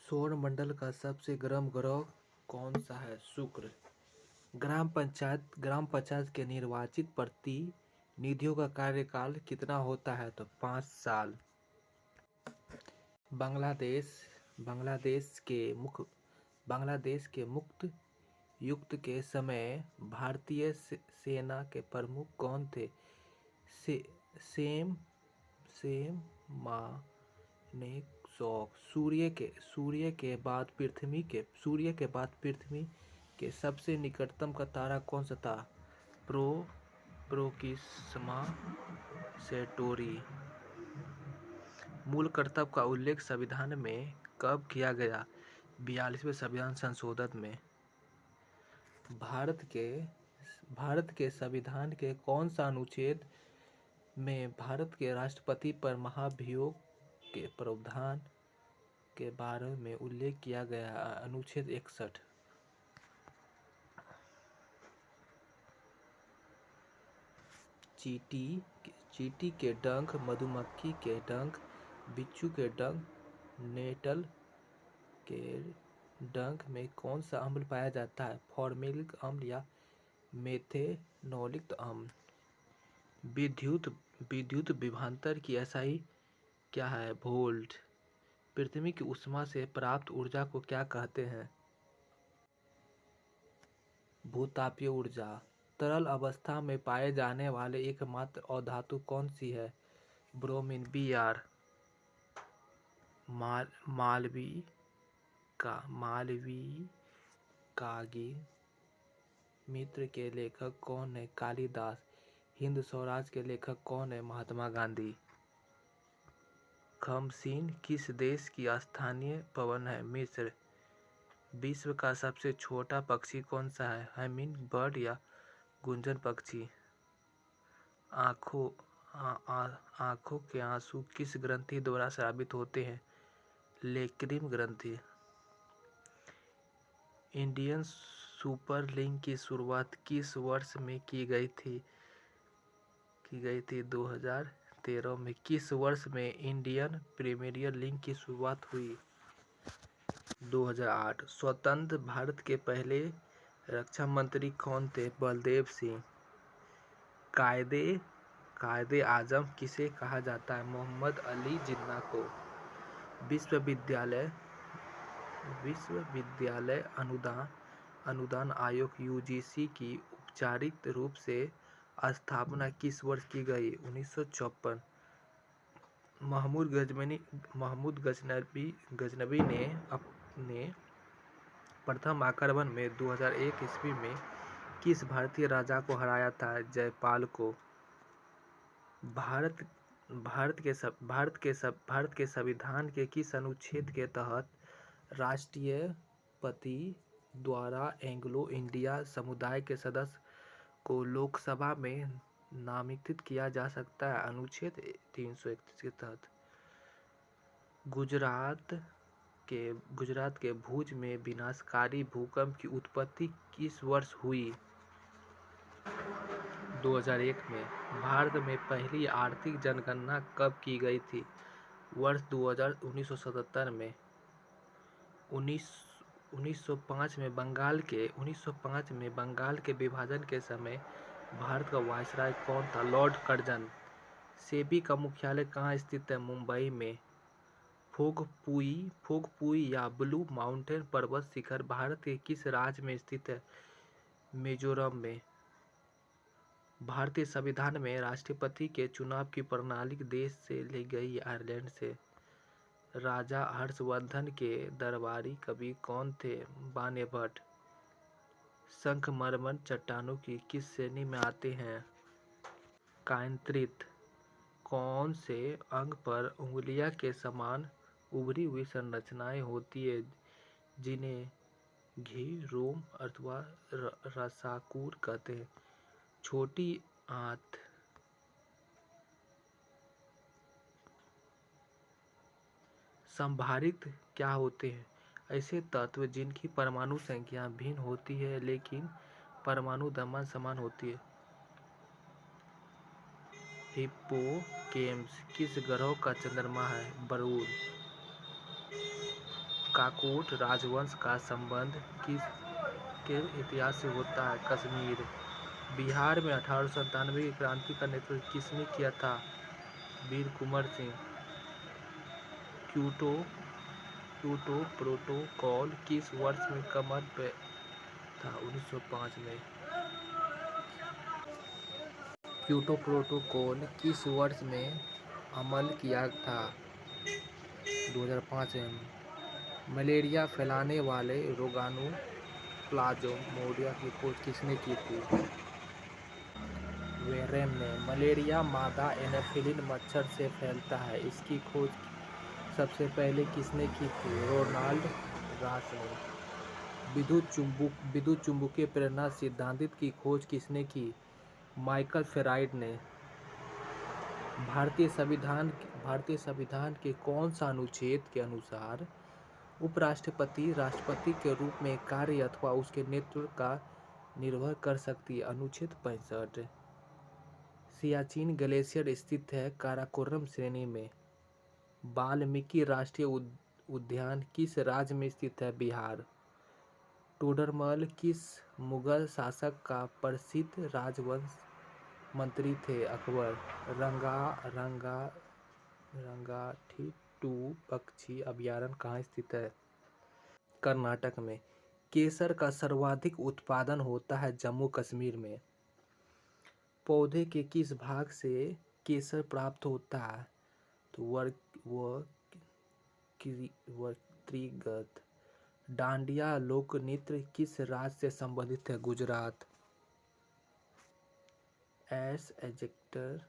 सौरमंडल का सबसे गर्म ग्रह कौन सा है? शुक्र। ग्राम पंचायत के निर्वाचित प्रतिनिधियों का कार्यकाल कितना होता है? तो 5 साल। बांग्लादेश बांग्लादेश के मुक्त युद्ध के समय भारतीय सेना के प्रमुख कौन थे? सेम मानेकशॉ। सूर्य के बाद पृथ्वी के सबसे निकटतम का तारा कौन सा था? Proxima Centauri. मूल कर्तव्य का उल्लेख संविधान में कब किया गया? 42वें संविधान संशोधन में। भारत के संविधान के कौन सा अनुच्छेद में भारत के राष्ट्रपति पर महाभियोग के प्रावधान के बारे में उल्लेख किया गया? अनुच्छेद 61। चींटी के डंक, मधुमक्खी के डंक, बिच्छू के डंक, नेटल के डंक में कौन सा अम्ल पाया जाता है? फॉर्मिलिक अम्ल या मेथेनोलिक अम्ल? विद्युत विभवांतर की SI क्या है? वोल्ट। पृथ्वी की ऊष्मा से प्राप्त ऊर्जा को क्या कहते हैं? भूतापीय ऊर्जा। तरल अवस्था में पाए जाने वाले एकमात्र अधातु कौन सी है? ब्रोमीन। Br। मालविकाग्नि मित्र के लेखक कौन है? कालिदास। हिंद स्वराज के लेखक कौन है? महात्मा गांधी। खमसीन किस देश की स्थानीय पवन है? मिस्र। विश्व का सबसे छोटा पक्षी कौन सा है? हमिंग बर्ड या गुंजन पक्षी? आँखों के आंसू किस ग्रंथि द्वारा स्रावित होते हैं? लेक्रिम ग्रंथि। इंडियन सुपर लीग की शुरुआत किस वर्ष में की गई थी? 2013 में। किस वर्ष में इंडियन प्रीमियर लीग की शुरुआत हुई? 2008। स्वतंत्र भारत के पहले रक्षा मंत्री कौन थे? बलदेव सिंह। कायदे आजम किसे कहा जाता है? मोहम्मद अली जिन्ना को। विश्वविद्यालय अनुदान आयोग UGC की औपचारिक रूप से स्थापना किस वर्ष की गई? 1954। महमूद गजनबी ने अपने प्रथम आक्रमण में 2001 ईस्वी में किस भारतीय राजा को हराया था? जयपाल को। भारत के संविधान के किस अनुच्छेद के तहत राष्ट्रपति द्वारा एंग्लो इंडियन समुदाय के सदस्य को लोकसभा में नामांकित किया जा सकता है? अनुच्छेद 331 के तहत। गुजरात के भुज में विनाशकारी भूकंप की उत्पत्ति किस वर्ष हुई? 2001 में। भारत में पहली आर्थिक जनगणना कब की गई थी? वर्ष 1977 में। 1905 में बंगाल के विभाजन के समय भारत का वायसराय कौन था? Lord Curzon. सेबी का मुख्यालय कहाँ स्थित है? मुंबई में। फोगपुई या ब्लू माउंटेन पर्वत शिखर भारत के किस राज्य में स्थित है? मिजोरम में। भारतीय संविधान में राष्ट्रपति के चुनाव की प्रणाली देश से ली गई आयरलैंड से। राजा हर्षवर्धन के दरबारी कवि कौन थे? बाणभट्ट। संगमरमर चट्टानों की किस श्रेणी में आते हैं? कायंत्रित। कौन से अंग पर उंगलियों के समान उभरी हुई संरचनाएं होती हैं जिन्हें घी रोम अथवा रसाकूर कहते हैं? छोटी आंत। संभारित क्या होते हैं? ऐसे तत्व जिनकी परमाणु संख्या भिन्न होती है लेकिन परमाणु द्रव्यमान समान होती है। हिप्पोकैम्पस किस ग्रह का चंद्रमा है? वरुण। काकोट राजवंश का संबंध किसके इतिहास से होता है? कश्मीर। बिहार में 1897 की क्रांति का नेतृत्व किसने किया था? वीर कुंवर सिंह। क्योटो प्रोटोकॉल किस वर्ष में कमर पे था? 1905 में। क्योटो प्रोटोकॉल किस वर्ष में अमल किया था? 2005 में। मलेरिया फैलाने वाले रोगाणु प्लाज्मोडियम की खोज किसने की थी? वेरेन ने। मलेरिया मादा एनाफिलिन मच्छर से फैलता है, इसकी खोज सबसे पहले किसने की थी? रोनाल्ड रास ने। विद्युत चुम्बकीय प्रेरणा सिद्धांत की खोज किसने की? माइकल फेराइड ने। भारतीय संविधान के कौन सा अनुच्छेद के अनुसार उपराष्ट्रपति राष्ट्रपति के रूप में कार्य अथवा उसके नेतृत्व का निर्वहन कर सकती है? अनुच्छेद 65। सियाचिन ग्लेशियर स्थित है काराकोरम श्रेणी में। वाल्मीकि राष्ट्रीय उद्यान किस राज्य में स्थित है? बिहार। टोडरमल किस मुगल शासक का प्रसिद्ध राजवंश मंत्री थे? अकबर। रंगाथिट्टू पक्षी अभयारण्य कहाँ स्थित है? कर्नाटक में। केसर का सर्वाधिक उत्पादन होता है जम्मू कश्मीर में। पौधे के किस भाग से केसर प्राप्त होता है? तो वर्तिगत। डांडिया लोकनृत्य किस राज्य से संबंधित है? गुजरात। एस एजेक्टर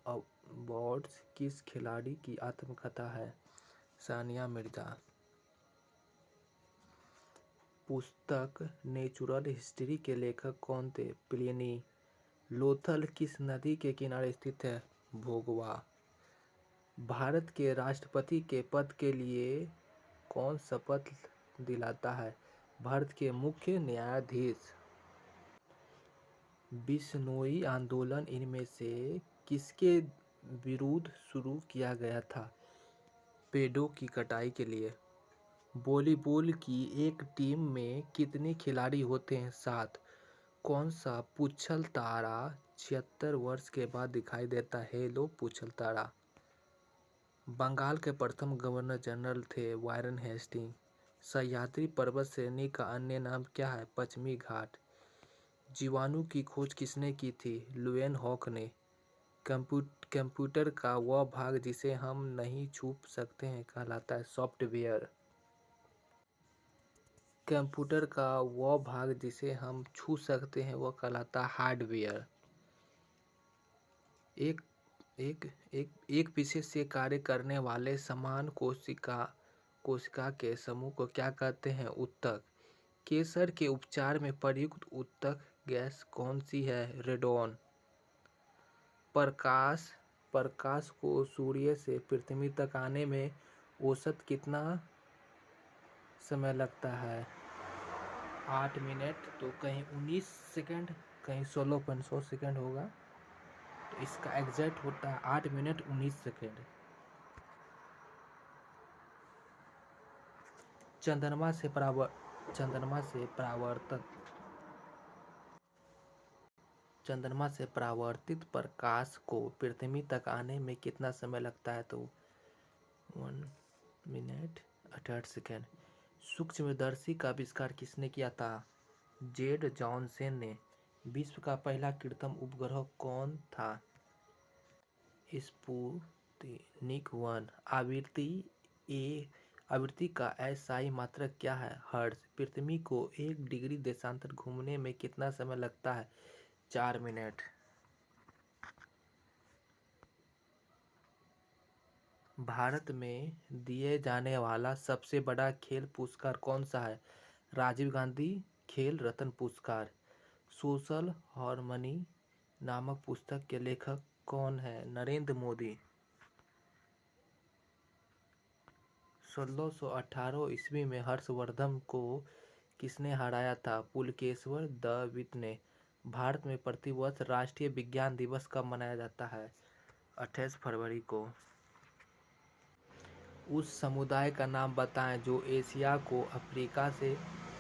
अवार्ड्स किस खिलाड़ी की आत्मकथा है? सानिया मिर्जा। पुस्तक नेचुरल हिस्ट्री के लेखक कौन थे? प्लिनी। लोथल किस नदी के किनारे स्थित है? भोगवा। भारत के राष्ट्रपति के पद के लिए कौन शपथ दिलाता है? भारत के मुख्य न्यायाधीश। बिश्नोई आंदोलन इनमें से किसके विरुद्ध शुरू किया गया था? पेड़ों की कटाई के लिए। वॉलीबॉल की एक टीम में कितने खिलाड़ी होते हैं? 7। कौन सा पूछल तारा 76 वर्ष के बाद दिखाई देता है? हेलो पूछल तारा। बंगाल के प्रथम गवर्नर जनरल थे वारेन हेस्टिंग। सह्याद्री पर्वत श्रेणी का अन्य नाम क्या है? पश्चिमी घाट। जीवाणु की खोज किसने की थी? लुएनहॉक ने। कंप्यूटर का वह भाग जिसे हम नहीं छू सकते हैं कहलाता है सॉफ्टवेयर। कंप्यूटर का वह भाग जिसे हम छू सकते हैं वह कहलाता है हार्डवेयर। एक विशेष से कार्य करने वाले समान कोशिका के समूह को क्या कहते हैं? ऊतक। कैंसर के उपचार में प्रयुक्त ऊतक गैस कौन सी है? रेडोन। प्रकाश को सूर्य से पृथ्वी तक आने में औसत कितना समय लगता है? 8 मिनट। तो कहीं 19 सेकंड, कहीं 16.100 सेकंड होगा, तो इसका एग्जैक्ट होता है 8 मिनट 19 सेकंड। चंद्रमा से परावर्तित प्रकाश को पृथ्वी तक आने में कितना समय लगता है? तो 1 मिनट 68 सेकेंड। सूक्ष्मदर्शी का आविष्कार किसने किया था? जेड जॉनसन ने। विश्व का पहला कृत्रिम उपग्रह कौन था? स्पुतनिक 1। आवृत्ति का SI मात्रक क्या है? हर्ट्ज। पृथ्वी को 1 डिग्री देशांतर घूमने में कितना समय लगता है? 4 मिनट। भारत में दिए जाने वाला सबसे बड़ा खेल पुरस्कार कौन सा है? राजीव गांधी खेल रत्न पुरस्कार। सोशल हार्मनी नामक पुस्तक के लेखक कौन है? नरेंद्र मोदी। 1618 ईस्वी में हर्षवर्धन को किसने हराया था? पुलकेशवर द वित ने। भारत में प्रतिवर्ष राष्ट्रीय विज्ञान दिवस कब मनाया जाता है? 28 फरवरी को। उस समुदाय का नाम बताएं जो एशिया को अफ्रीका से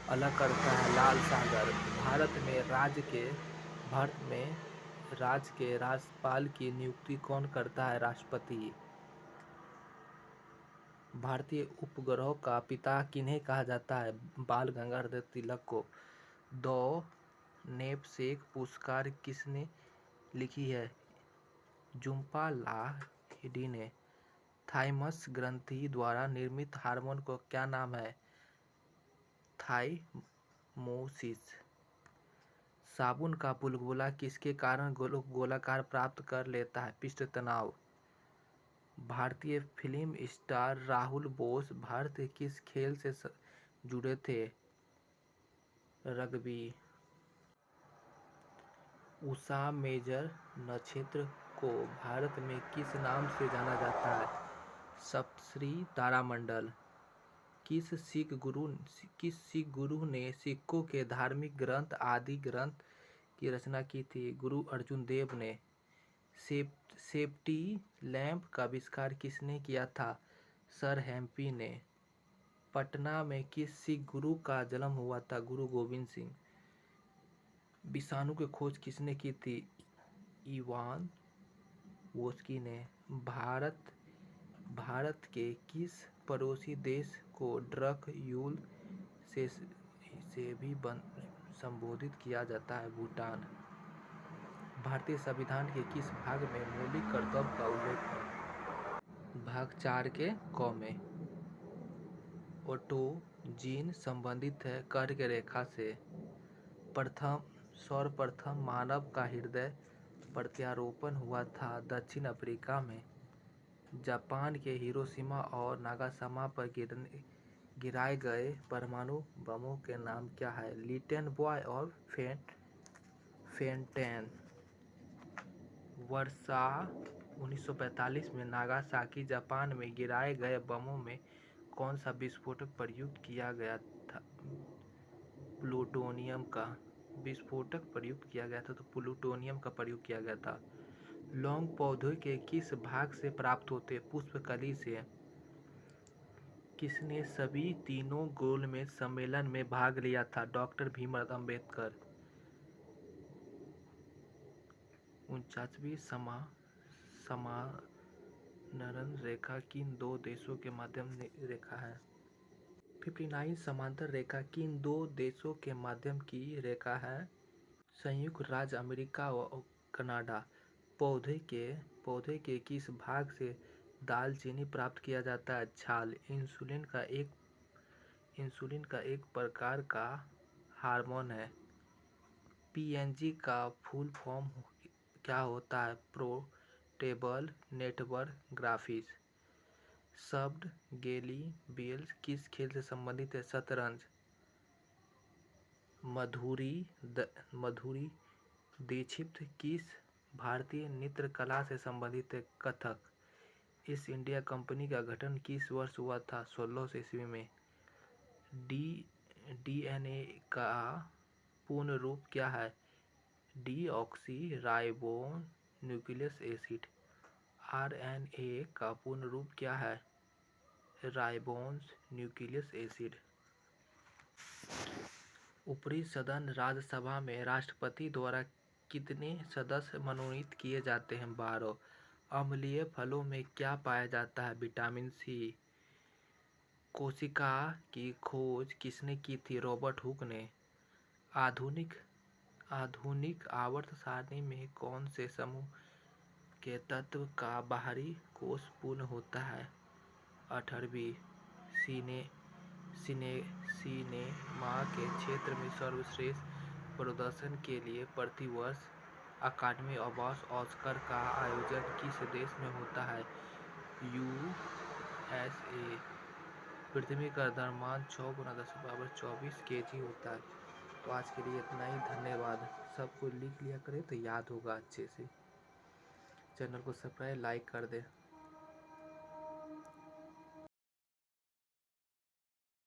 अलग करता है। लाल सागर। भारत में राज्य के राज्यपाल की नियुक्ति कौन करता है? राष्ट्रपति। भारतीय उपग्रहों का पिता किन्हें कहा जाता है? बाल गंगाधर तिलक को। द नैपसेक पुरस्कार किसने लिखी है? झुम्पा लाहिड़ी ने। थाइमस ग्रंथि द्वारा निर्मित हार्मोन को क्या नाम है? थाइमोसिस। साबुन का बुलबुला किसके कारण गोलाकार प्राप्त कर लेता है? पृष्ठ तनाव। भारतीय फिल्म स्टार राहुल बोस भारत के किस खेल से जुड़े थे? रग्बी। उषा मेजर नक्षत्र को भारत में किस नाम से जाना जाता है? सप्तर्षि तारामंडल। किस सिख गुरु ने सिखों के धार्मिक ग्रंथ आदि ग्रंथ की रचना की थी? गुरु अर्जुन देव ने। सेफ्टी लैंप का आविष्कार किसने किया था? सर हेम्पी ने। पटना में किस सिख गुरु का जन्म हुआ था? गुरु गोविंद सिंह। विषाणु की खोज किसने की थी? इवान वोस्की ने। भारत के किस पड़ोसी देश को ड्रकयुल से भी संबोधित किया जाता है? भूटान। भारतीय संविधान के किस भाग में मौलिक कर्तव्य का उल्लेख है? भाग 4 के क में। ऑटोजीन संबंधित है कर्क रेखा से। सर्वप्रथम मानव का हृदय प्रत्यारोपण हुआ था दक्षिण अफ्रीका में। जापान के हिरोशिमा और नागासाकी पर गिराए गए परमाणु बमों के नाम क्या है? लिटिल बॉय और फेंटेन। वर्षा 1945 में नागासाकी जापान में गिराए गए बमों में कौन सा विस्फोटक प्रयुक्त किया गया था? प्लूटोनियम का विस्फोटक प्रयुक्त किया गया था, तो प्लूटोनियम का प्रयोग किया गया था। लौंग पौधे के किस भाग से प्राप्त होते? पुष्पकली से। किसने सभी तीनों गोलमेज सम्मेलन में भाग लिया था? डॉक्टर भीमराव अंबेडकर। 49वीं समांतरण रेखा किन दो देशों के मध्य रेखा है? 59 समांतर रेखा किन दो देशों के मध्य की रेखा है? संयुक्त राज्य अमेरिका और कनाडा। पौधे के किस भाग से दालचीनी प्राप्त किया जाता है? छाल। इंसुलिन का एक प्रकार का हार्मोन है। पीएनजी का फुल फॉर्म क्या होता है? Portable network graphics. शब्द गेली बेल्स किस खेल से संबंधित है? शतरंज। माधुरी दीक्षित किस भारतीय नृत्य कला से संबंधित है? कथक। ईस्ट इंडिया कंपनी का गठन किस वर्ष हुआ था? 1600 ईस्वी में। डीएनए का पूर्ण रूप क्या है? Deoxy ribo nucleic acid. RNA का पूर्ण रूप क्या है? Ribose nucleic acid. ऊपरी सदन राज्यसभा में राष्ट्रपति द्वारा कितने सदस्य मनोनीत किए जाते हैं? 12। अम्लीय फलों में क्या पाया जाता है? Vitamin C. कोशिका की खोज किसने की थी? रॉबर्ट हुक ने। आधुनिक आवर्त सारणी में कौन से समूह के तत्व का बाहरी कोश पूर्ण होता है? 18वीं। सिनेमा के क्षेत्र में सर्वश्रेष्ठ प्रदर्शन के लिए प्रतिवर्ष अकादमी अवार्ड ऑस्कर का आयोजन किस देश में होता है? यूएसए। पृथ्वी का द्रव्यमान 6 × 10⁻24 kg होता है। तो आज के लिए इतना ही। धन्यवाद। सबको लिख लिया करें तो याद होगा अच्छे से। चैनल को सब्सक्राइब लाइक कर दें।